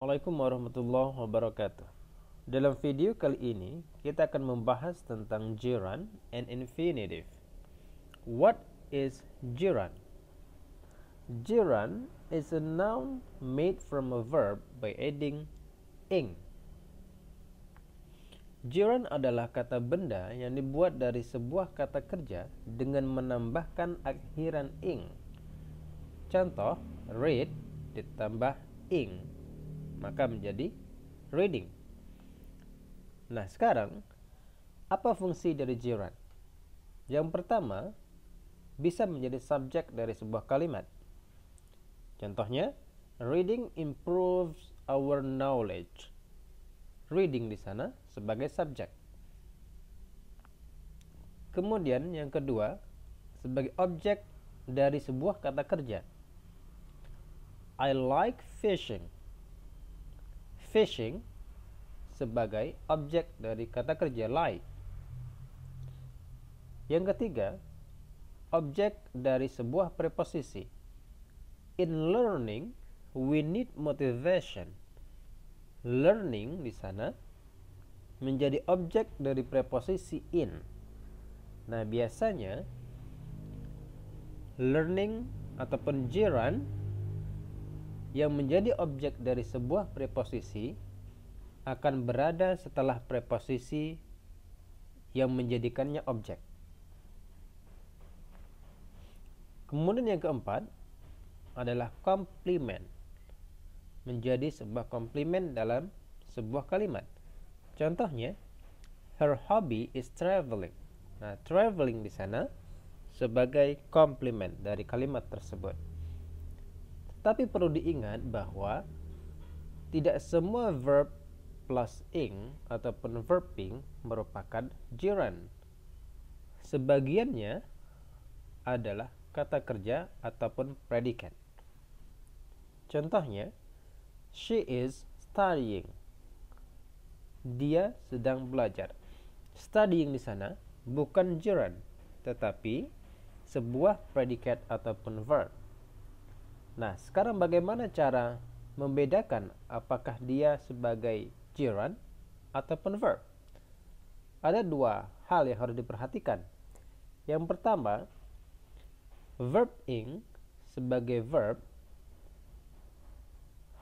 Assalamualaikum warahmatullahi wabarakatuh. Dalam video kali ini kita akan membahas tentang gerund and infinitive. What is gerund? Gerund is a noun made from a verb by adding ing. Gerund adalah kata benda yang dibuat dari sebuah kata kerja dengan menambahkan akhiran ing. Contoh, read ditambah ing, maka menjadi reading. Nah, sekarang apa fungsi dari gerund? Yang pertama, bisa menjadi subjek dari sebuah kalimat. Contohnya, reading improves our knowledge. Reading di sana sebagai subjek. Kemudian yang kedua, sebagai objek dari sebuah kata kerja. I like fishing. Fishing sebagai objek dari kata kerja like. Yang ketiga, objek dari sebuah preposisi. In learning, we need motivation. Learning di sana menjadi objek dari preposisi in. Nah, biasanya learning ataupun gerund yang menjadi objek dari sebuah preposisi akan berada setelah preposisi yang menjadikannya objek. Kemudian yang keempat adalah komplement. Menjadi sebuah komplement dalam sebuah kalimat. Contohnya, her hobby is traveling. Nah, traveling di sana sebagai komplement dari kalimat tersebut. Tapi perlu diingat bahwa tidak semua verb plus ing ataupun verbing merupakan gerund. Sebagiannya adalah kata kerja ataupun predikat. Contohnya, she is studying. Dia sedang belajar. Studying di sana bukan gerund, tetapi sebuah predikat ataupun verb. Nah, sekarang bagaimana cara membedakan apakah dia sebagai gerund ataupun verb? Ada dua hal yang harus diperhatikan. Yang pertama, verb ing sebagai verb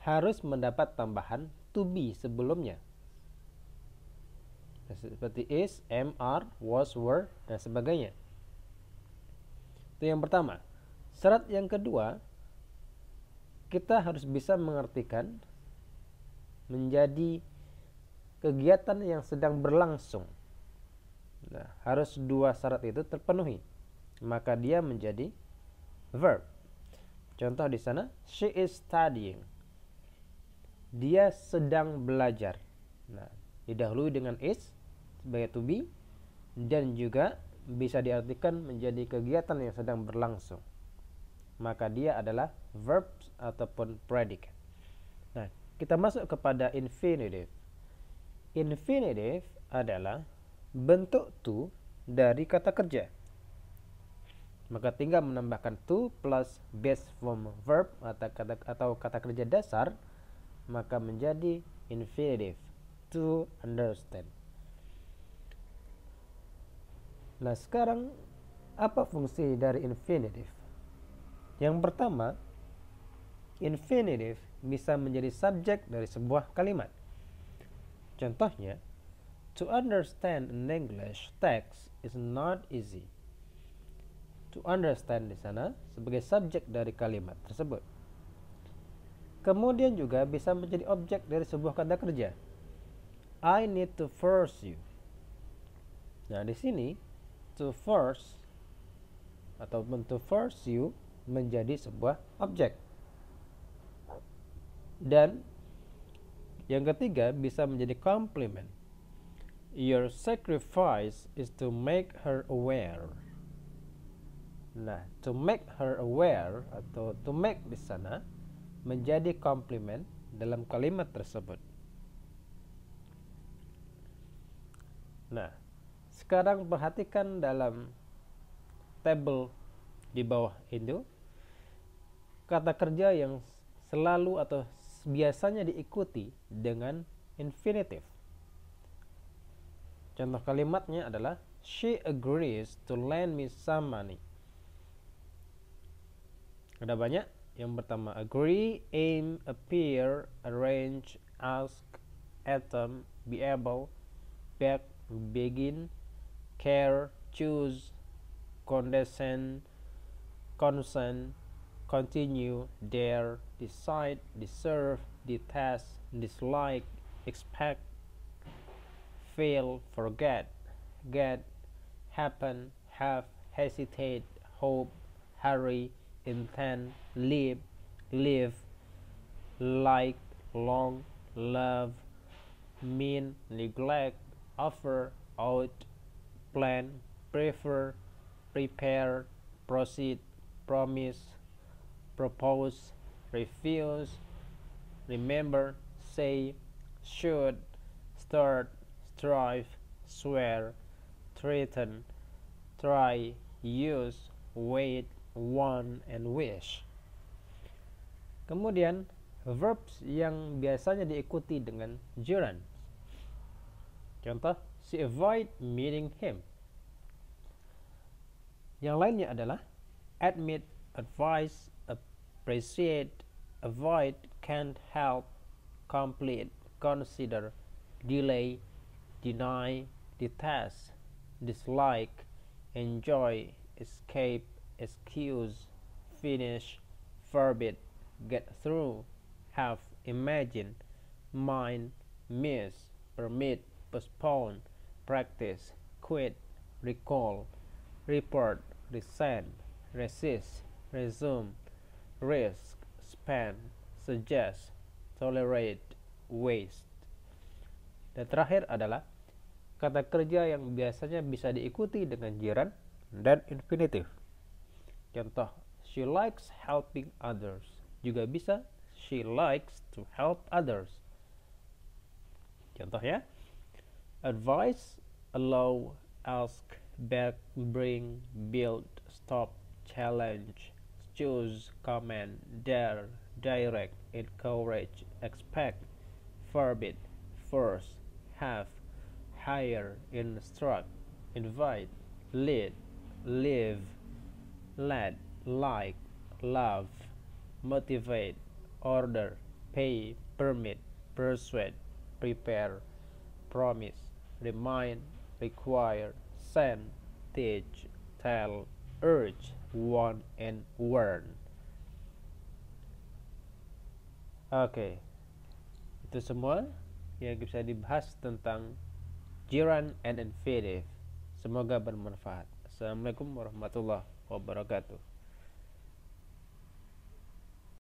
harus mendapat tambahan to be sebelumnya. Seperti is, am, are, was, were, dan sebagainya. Itu yang pertama. Syarat yang kedua, kita harus bisa mengartikan menjadi kegiatan yang sedang berlangsung. Nah, harus dua syarat itu terpenuhi, maka dia menjadi verb. Contoh di sana, she is studying. Dia sedang belajar. Nah, didahului dengan is sebagai to be, dan juga bisa diartikan menjadi kegiatan yang sedang berlangsung, maka dia adalah verb ataupun predikat. Nah, kita masuk kepada infinitive. Infinitive adalah bentuk to dari kata kerja. Maka tinggal menambahkan to plus base form verb atau kata kerja dasar, maka menjadi infinitive, to understand. Nah, sekarang apa fungsi dari infinitive? Yang pertama, infinitive bisa menjadi subjek dari sebuah kalimat. Contohnya, to understand an English text is not easy. To understand di sana sebagai subjek dari kalimat tersebut. Kemudian juga bisa menjadi objek dari sebuah kata kerja. I need to force you. Nah, di sini to force ataupun to force you menjadi sebuah objek. Dan yang ketiga bisa menjadi complement. Your sacrifice is to make her aware. Nah, to make her aware atau to make di sana menjadi complement dalam kalimat tersebut. Nah, sekarang perhatikan dalam tabel di bawah itu kata kerja yang selalu atau biasanya diikuti dengan infinitive. Contoh kalimatnya adalah she agrees to lend me some money. Ada banyak. Yang pertama, agree, aim, appear, arrange, ask, attempt, be able, beg, begin, care, choose, condescend, consent, continue, dare, decide, deserve, detest, dislike, expect, fail, forget, get, happen, have, hesitate, hope, hurry, intend, live, live, like, long, love, mean, neglect, offer, out, plan, prefer, prepare, proceed, promise, propose, refuse, remember, say, should, start, strive, swear, threaten, try, use, wait, want, and wish. Kemudian verbs yang biasanya diikuti dengan gerund. Contoh, she avoid meeting him. Yang lainnya adalah admit, advise, appreciate, avoid, can't help, complete, consider, delay, deny, detest, dislike, enjoy, escape, excuse, finish, forbid, get through, have, imagine, mind, miss, permit, postpone, practice, quit, recall, report, resent, resist, resume, risk, spend, suggest, tolerate, waste. Dan terakhir adalah kata kerja yang biasanya bisa diikuti dengan gerund dan infinitive. Contoh, she likes helping others. Juga bisa, she likes to help others. Contohnya, advise, allow, ask, beg, bring, build, stop, challenge, choose, command, dare, direct, encourage, expect, forbid, force, have, hire, instruct, invite, lead, live, let, like, love, motivate, order, pay, permit, persuade, prepare, promise, remind, require, send, teach, tell, urge, want, and warn. Oke, itu semua yang bisa dibahas tentang gerund and infinitive. Semoga bermanfaat. Assalamualaikum warahmatullahi wabarakatuh.